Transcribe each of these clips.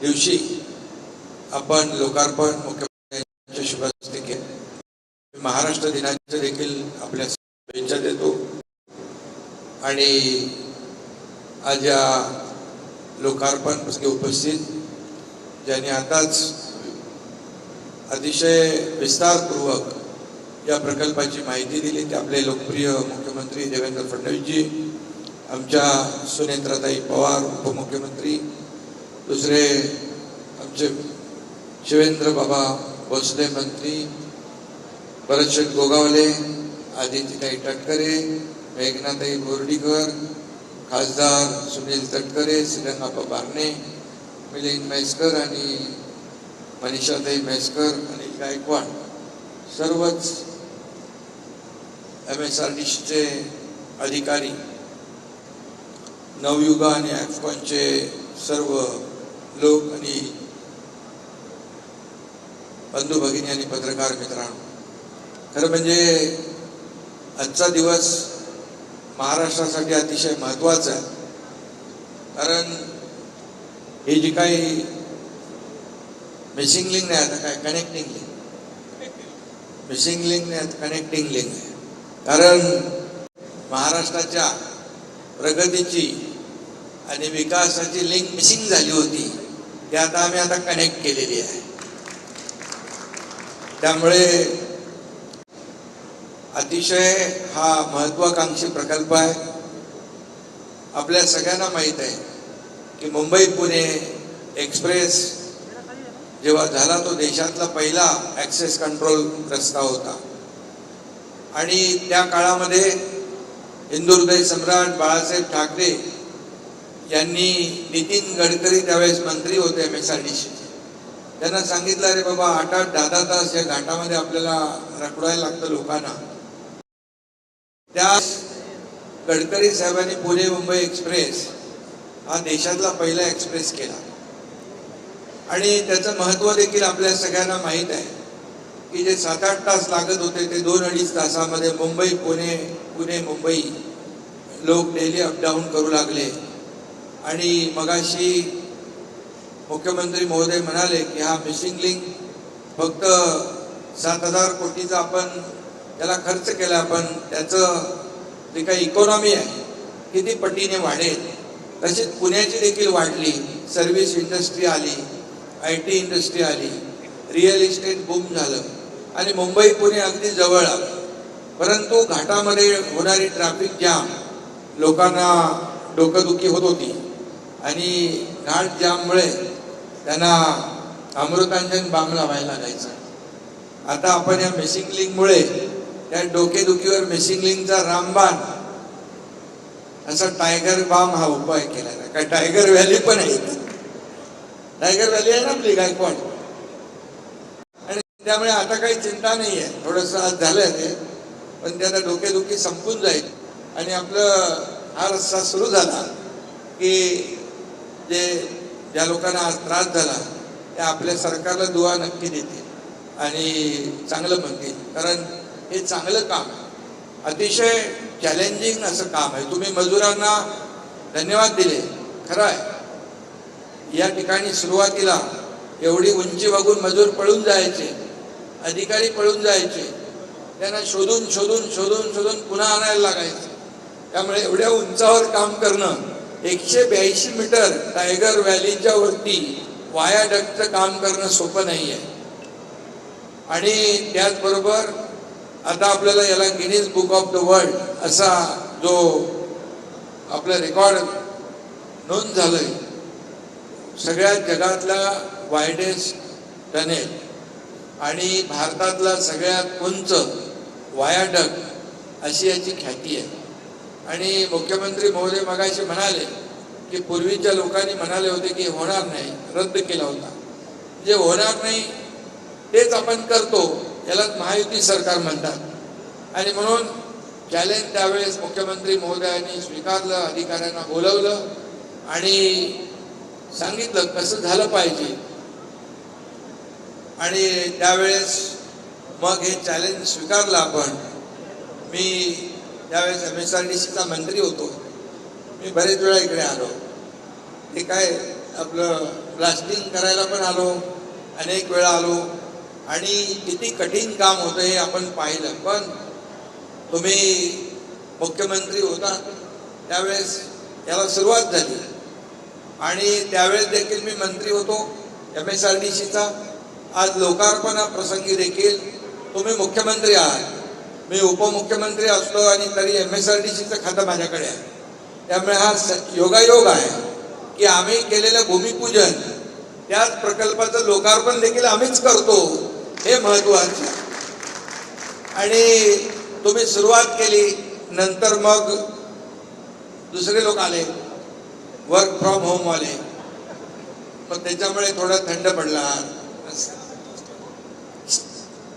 दिवशी आपण लोकार्पण मुख्यमंत्र्यांच्या शुभ हस्ते केले। महाराष्ट्र दिनाच्या देखील आपल्या शुभेच्छा देतो आणि आज या लोकार्पण प्रसंगी उपस्थित ज्यांनी आताच अतिशय विस्तारपूर्वक या प्रकल्पाची माहिती दिली ते आपले लोकप्रिय मुख्यमंत्री देवेंद्र फडणवीसजी, आमच्या सुनेत्राताई पवार उपमुख्यमंत्री, दुसरे आमचे शिवेंद्र बाबा भोसले मंत्री, भरतशेठ गोगावले, आदितीताई तटकरे, मेघनाताई बोर्डीकर, खासदार सुनील तटकरे, श्रीरंगाप्पा बारणे, मिलिंद म्हैसकर आणि मनीषाताई म्हैसकर, अनिल गायकवाड, सर्वच MSRDCचे अधिकारी, नवयुगा आणि ॲक्फॉनचे सर्व लोक आणि बंधू भगिनी आणि पत्रकार मित्रांनो, खरं म्हणजे आजचा दिवस महाराष्ट्रासाठी अतिशय महत्त्वाचा आहे। कारण ही जी काही मिसिंग लिंक नाही, आता काय कनेक्टिंग लिंक, मिसिंग लिंक नाही, कनेक्टिंग लिंक आहे। कारण महाराष्ट्राच्या प्रगतीची आणि विकासाची लिंक मिसिंग झाली होती, ती आता आम्ही कनेक्ट केलेली आहे। त्यामुळे अतिशय हा महत्त्वाकांक्षी प्रकल्प आहे। आपल्या सगळ्यांना माहीत आहे की मुंबई पुणे एक्सप्रेस जेव्हा झाला तो देशातला पहिला ॲक्सेस कंट्रोल रस्ता होता आणि त्या काळामध्ये हिंदुहृदय सम्राट बाळासाहेब ठाकरे यांनी नितीन गडकरी त्यावेळेस मंत्री होते MSRDCचे, त्यांना सांगितलं, अरे बाबा 8-8, 10-10 तास या घाटामध्ये आपल्याला रखडायला लागतं लोकांना। त्या गडकरी साहेबांनी पुणे मुंबई एक्सप्रेस हा देशातला पहिला एक्सप्रेस केला आणि त्याचं महत्त्व देखील आपल्या सगळ्यांना माहीत आहे की जे 7-8 तास लागत होते ते 2-2.5 तासामध्ये मुंबई पुणे, पुणे मुंबई लोक डेली अपडाऊन करू लागले। आणि मगाशी मुख्यमंत्री महोदय म्हणाले की हा मिसिंग लिंक फक्त 7,000 कोटीचा आपण त्याला खर्च केला, पण त्याचं जे काही इकॉनॉमी आहे किती पटीने वाढेल। तसेच पुण्याची देखील वाढली, सर्व्हिस इंडस्ट्री आली, IT इंडस्ट्री आली, रिअल इस्टेट बूम झालं आणि मुंबई पुणे अगदी जवळ आलं। परंतु घाटामध्ये होणारी ट्रॅफिक जाम लोकांना डोकंदुखी होत होती आणि घाट जाममुळे त्यांना अमृतांजन बाम लावायला लागायचं। आता आपण या मिसिंग लिंकमुळे त्या डोकेदुखीवर मिसिंग लिंकचा रामबाण असा टायगर बाम हा उपाय केला आहे। काय टायगर व्हॅली पण आहे, टायगर व्हॅली आहे ना आपली गायकवाड, आणि त्यामुळे आता काही चिंता नाही आहे। थोडंसं आज झालंय ते, पण त्याला डोकेदुखी संपून जाईल आणि आपलं हा रस्ता सुरू झाला की ज्या लोकांना आज त्रास झाला ते आपल्या सरकारला दुआ नक्की देतील आणि चांगलं म्हणतील। कारण हे चांगलं काम आहे, अतिशय चॅलेंजिंग असं काम आहे। तुम्ही मजुरांना धन्यवाद दिले, खरं आहे। या ठिकाणी सुरुवातीला एवढी उंची बघून मजूर पळून जायचे, अधिकारी पळून जायचे, त्यांना शोधून शोधून शोधून शोधून पुन्हा आणायला लागायचं। त्यामुळे एवढ्या उंचावर काम करणं, 182 मीटर टायगर व्हॅलीच्या वरती वायाडक्टचं काम करणं सोपं नाही आहे। आणि त्याचबरोबर आता आपल्याला याला Guinness book of the world असा जो आपलं रेकॉर्ड नोंद झालंय, सगळ्यात जगातला वायडेस्ट टनेल आणि भारतातला सगळ्यात उंच वायाडक्ट अशी याची ख्याती आहे। आणि मुख्यमंत्री महोदय मगाशी म्हणाले की पूर्वीच्या लोकांनी म्हणाले होते की होणार नाही, रद्द केला होता। जे होणार नाही तेच आपण करतो, यालाच महायुती सरकार म्हणतात। आणि म्हणून चॅलेंज त्यावेळेस मुख्यमंत्री महोदयांनी स्वीकारलं, अधिकाऱ्यांना बोलवलं आणि सांगितलं कसं झालं पाहिजे। आणि त्यावेळेस मग हे चॅलेंज स्वीकारलं आपण। मी त्यावेळेस MSRDCचा मंत्री होतो, मी बरेच वेळा इकडे आलो। हे काय आपलं ब्लास्टिंग करायला पण आलो, अनेक वेळा आलो आणि किती कठीण काम होतं हे आपण पाहिलं. पण तुम्ही मुख्यमंत्री होता त्यावेळेस याला सुरुवात झाली आणि त्यावेळेस देखील मी मंत्री होतो MSRDCचा. आज लोकार्पणा प्रसंगी देखील तुम्ही मुख्यमंत्री आहात, मी उपमुख्यमंत्री असतो आणि तरी MSRDCचं खातं माझ्याकडे आहे. त्यामुळे हा योगायोग आहे की आम्ही केलेलं भूमिपूजन त्याच प्रकल्पाचं लोकार्पण देखील आम्हीच करतो, हे महत्वाचं. आणि तुम्ही सुरुवात केली, नंतर मग दुसरे लोक आले, वर्क फ्रॉम होम वाले, मग त्याच्यामुळे थोडा थंड पडला.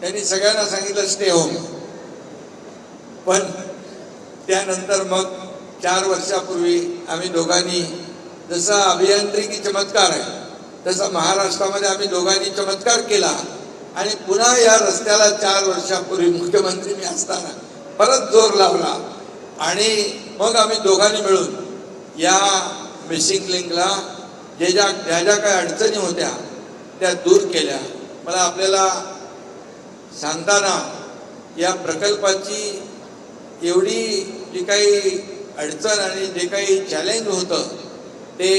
त्यांनी सगळ्यांना सांगितलं स्टे होम. पण त्यानंतर मग 4 वर्षापूर्वी आम्ही दोघांनी, जसा अभियांत्रिकी चमत्कार आहे तसा महाराष्ट्रामध्ये आम्ही दोघांनी चमत्कार केला आणि पुन्हा या रस्त्याला 4 वर्षापूर्वी मुख्यमंत्री मी असताना परत जोर लावला आणि मग आम्ही दोघांनी मिळून या मिसिंग लिंकला ज्या ज्या काही अडचणी होत्या त्या दूर केल्या. मला आपल्याला सांगताना या प्रकल्पाची एवढी जी काही अडचण आणि जे काही चॅलेंज होतं ते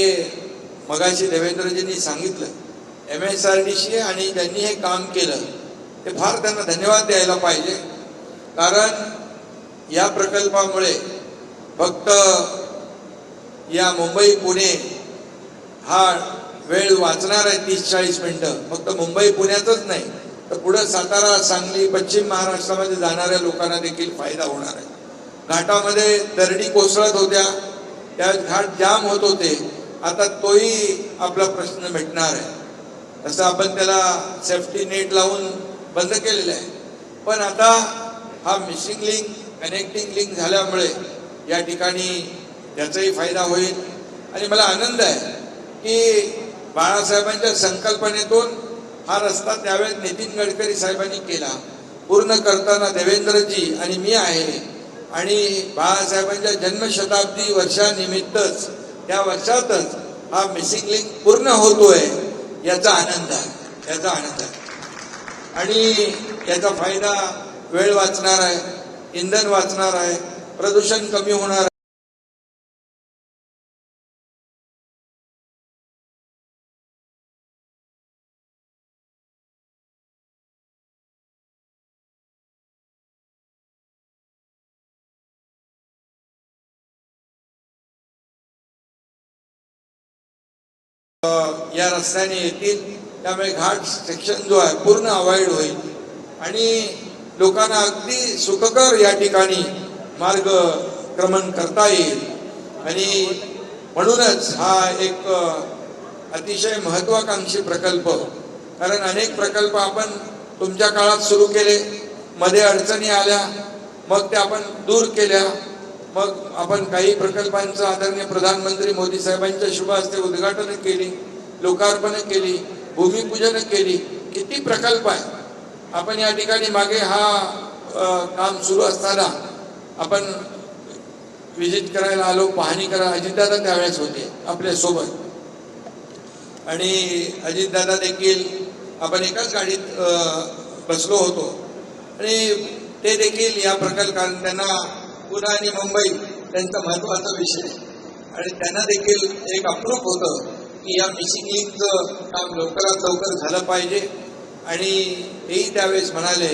मगाशी देवेंद्रजींनी सांगितलं. MSRDC आणि ज्यांनी हे काम केलं ते फार त्यांना धन्यवाद द्यायला पाहिजे. कारण या प्रकल्पामुळे फक्त या मुंबई पुणे हा वेळ वाचणार आहे 30-40 मिनिटं. फक्त मुंबई पुण्यातच नाही तर पुढे सातारा, सांगली, पश्चिम महाराष्ट्रामध्ये जाणाऱ्या लोकांना देखील फायदा होणार आहे. घाटामध्ये दरडी कोसळत होत्या, त्या घाट जाम होत होते, आता तोही आपला प्रश्न मिटणार आहे. तसं आपण त्याला सेफ्टी नेट लावून बंद केलेलं आहे. पण आता हा मिसिंग लिंक, कनेक्टिंग लिंक झाल्यामुळे या ठिकाणी त्याचाही फायदा होईल. आणि मला आनंद आहे की बाळासाहेबांच्या संकल्पनेतून हा रस्ता त्यावेळेस नितीन गडकरी साहेबांनी केला, पूर्ण करताना देवेंद्रजी आणि मी आहे. आणि बाळासाहेबांच्या जन्मशताब्दी वर्षानिमित्तच त्या वर्षातच हा मिसिंग लिंक पूर्ण होतोय, याचा आनंद आहे, याचा आनंद आहे. आणि याचा फायदा वेळ वाचणार आहे, इंधन वाचणार आहे, प्रदूषण कमी होणार आहे. या रस्त्याने येतील, त्यामुळे घाट सेक्शन जो आहे पूर्ण अवॉइड होईल आणि लोकांना अगदी सुखकर या ठिकाणी मार्गक्रमण करता येईल. आणि म्हणूनच हा एक अतिशय महत्वाकांक्षी प्रकल्प, कारण अनेक प्रकल्प आपण तुमच्या काळात सुरू केले, मध्ये अडचणी आल्या, मग त्या आपण दूर केल्या. मग आपण काही प्रकल्पांचं आदरणीय प्रधानमंत्री मोदी साहेबांच्या शुभ हस्ते उद्घाटन केली, लोकार्पण केली, भूमिपूजन केली. किती प्रकल्प आहे. आपण या ठिकाणी मागे हा काम सुरू असताना आपण विजिट करायला आलो, पाहणी करायला अजितदादा त्यावेळेस होते आपल्या सोबत. आणि अजितदादा देखील आपण एकाच गाडीत बसलो होतो आणि ते देखील या प्रकल्पात त्यांना पुणे आणि मुंबई त्यांचा महत्वाचा विषय आणि त्यांना देखील एक अप्रूप होतं की या मिसिंग लिंकचं काम लवकरात लवकर झालं पाहिजे. आणि तेही त्यावेळेस म्हणाले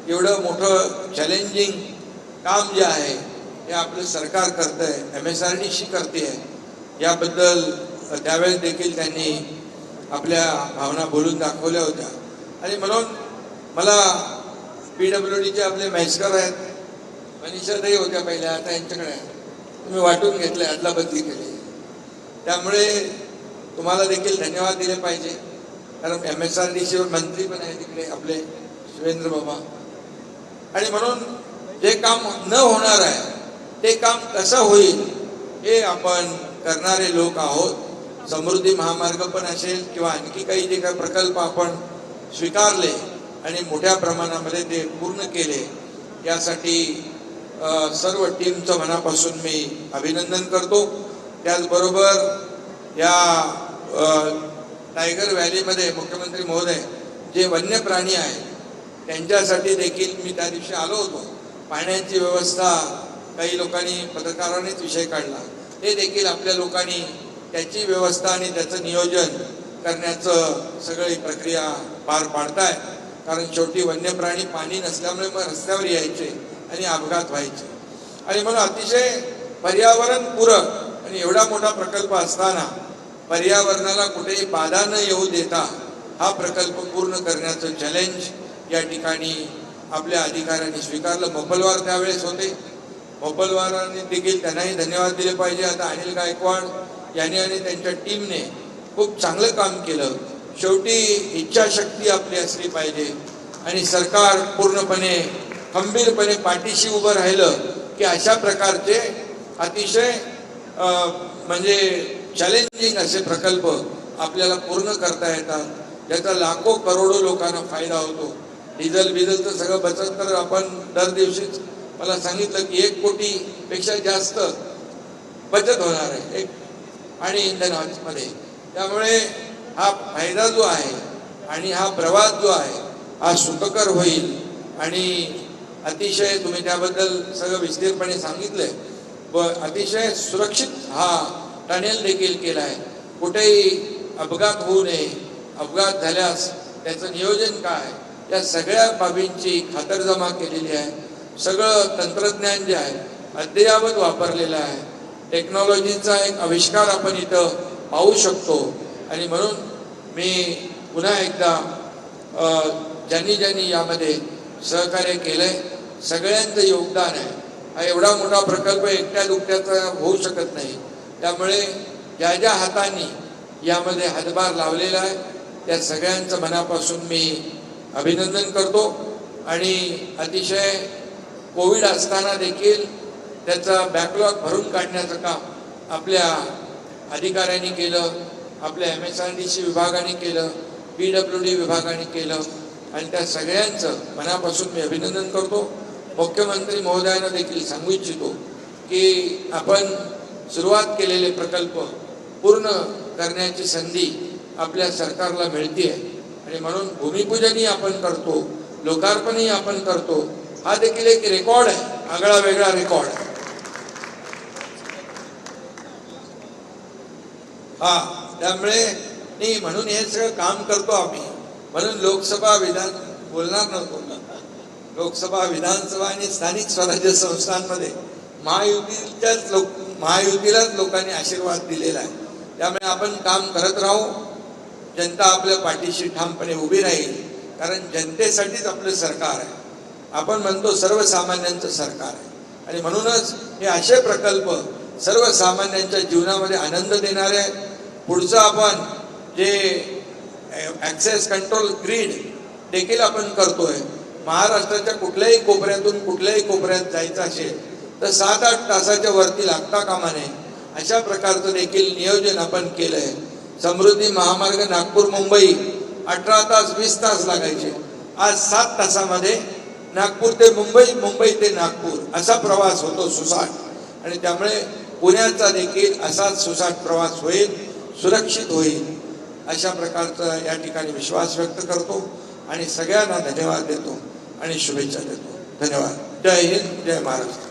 एवढं मोठं चॅलेंजिंग काम जे आहे हे आपलं सरकार करत आहे, MSRDC करते आहे, याबद्दल त्यावेळेस देखील त्यांनी आपल्या भावना बोलून दाखवल्या होत्या. आणि म्हणून मला PWDचे आपले म्हैसकर आहेत, मनीषाताई होत्या पहिल्या, आता यांच्याकडे तुम्ही वाटून घेतले, अदलाबदली केली, त्यामुळे तुम्हाला देखील धन्यवाद दिले पाहिजे. कारण MSRDCवर मंत्री पण आहे तिकडे आपले शिवेंद्र बाबा. आणि म्हणून जे काम न होणार आहे ते काम कसं होईल हे आपण करणारे लोक आहोत. समृद्धी महामार्ग पण असेल किंवा आणखी काही जे काही प्रकल्प आपण स्वीकारले आणि मोठ्या प्रमाणामध्ये ते पूर्ण केले, यासाठी सर्व टीमचं मनापासून मी अभिनंदन करतो. त्याचबरोबर या टायगर व्हॅलीमध्ये मुख्यमंत्री महोदय जे वन्य प्राणी आहेत त्यांच्यासाठी देखील मी त्या दिवशी आलो होतो. पाण्याची व्यवस्था काही लोकांनी पत्रकारांनीच विषय काढला, ते देखील आपल्या लोकांनी त्याची व्यवस्था आणि त्याचं नियोजन करण्याचं सगळी प्रक्रिया पार पाडताय. कारण शेवटी वन्य प्राणी पाणी नसल्यामुळे मग रस्त्यावर यायचे आणि अपघात व्हायचे. आणि म्हणून अतिशय पर्यावरण पूरक आणि एवढा मोठा प्रकल्प असताना पर्यावरणाला कुठेही बाधा न येऊ देता हा प्रकल्प पूर्ण करण्याचं चॅलेंज या ठिकाणी आपल्या अधिकाऱ्यांनी स्वीकारलं. मोपलवार त्यावेळेस होते, मोपलवारांनी देखील त्यांनाही धन्यवाद दिले पाहिजे. आता अनिल गायकवाड यांनी आणि त्यांच्या टीमने खूप चांगलं काम केलं. शेवटी इच्छाशक्ती आपली असली पाहिजे आणि सरकार पूर्णपणे खंबीरपणे पाठीशी उभं राहिलं की अशा प्रकारचे अतिशय म्हणजे चॅलेंजिंग असे प्रकल्प आपल्याला पूर्ण करता येतात, ज्याचा लाखो करोडो लोकांना फायदा होतो. डिझेलचं सगळं बचत तर आपण दर दिवशीच मला सांगितलं की 1 कोटीपेक्षा जास्त बचत होणार आहे आणि इंधनामध्ये. त्यामुळे हा फायदा जो आहे आणि हा प्रवास जो आहे हा सुखकर होईल. आणि अतिशय तुम्ही त्याबद्दल सगळं विस्तारपणे सांगितलंय व अतिशय सुरक्षित हा टनेल देखील केला आहे. कुठेही अपघात होऊ नये, अपघात झाल्यास त्याचं नियोजन काय, या सगळ्या बाबींची खातरजमा केलेली आहे. सगळं तंत्रज्ञान जे आहे अद्ययावत वापरलेलं आहे. टेक्नॉलॉजीचा एक आविष्कार आपण इथं पाहू शकतो. आणि म्हणून मी पुन्हा एकदा ज्यांनी यामध्ये सहकार्य केलंय सगळ्यांचं योगदान आहे. हा एवढा मोठा प्रकल्प एकट्या दुकट्याचा होऊ शकत नाही. त्यामुळे ज्या हातांनी यामध्ये हातभार लावलेला आहे त्या सगळ्यांचं मनापासून मी अभिनंदन करतो. आणि अतिशय कोविड असताना देखील त्याचा बॅकलॉग भरून काढण्याचं काम आपल्या अधिकाऱ्यांनी केलं, आपल्या MSRDC विभागाने केलं, PWD विभागाने केलं आणि त्या सगळ्यांचं मनापासून मी अभिनंदन करतो. मुख्यमंत्री महोदयांना देखील सांगू इच्छितो की आपण सुरुवात केलेले प्रकल्प पूर्ण करण्याची संधी आपल्या सरकारला मिळते आहे. आणि म्हणून भूमिपूजनही आपण करतो, लोकार्पणही आपण करतो. हा देखील एक रेकॉर्ड आहे, आगळा वेगळा रेकॉर्ड आहे. त्यामुळे नाही म्हणून हे सगळं काम करतो आम्ही. म्हणून लोकसभा विधान बोलणार नव्हतो. लोकसभा विधानसभा आणि स्थानिक स्वराज्य संस्थांमध्ये महायुतीलाच लोकांनी आशीर्वाद दिलेला आहे. त्यामुळे आपण काम करत राहू. जनता आपल्या पाठीशी ठामपणे उभी राहील. कारण जनतेसाठीच आपलं सरकार आहे. आपण म्हणतो सर्वसामान्यांचं सरकार आहे. आणि म्हणूनच हे असे प्रकल्प सर्वसामान्यांच्या जीवनामध्ये आनंद देणारे आहेत. पुढचं आपण जे ॲक्सेस कंट्रोल ग्रीड देखील आपण करतोय. महाराष्ट्राच्या कुठल्याही कोपऱ्यातून कुठल्याही कोपऱ्यात जायचं असेल तर 7-8 तासाच्या वरती लागता कामा नये अशा प्रकारचं देखील नियोजन आपण केलंय. समृद्धी महामार्ग नागपूर मुंबई 18 तास 20 तास लागायचे. आज 7 तासामध्ये नागपूर ते मुंबई, मुंबई ते नागपूर असा प्रवास होतो सुसाट. आणि त्यामुळे पुण्याचा देखील असाच सुसाट प्रवास होईल, सुरक्षित होईल अशा प्रकारचा या ठिकाणी विश्वास व्यक्त करतो. आणि सगळ्यांना धन्यवाद देतो आणि शुभेच्छा देतो. धन्यवाद. जय हिंद, जय महाराष्ट्र.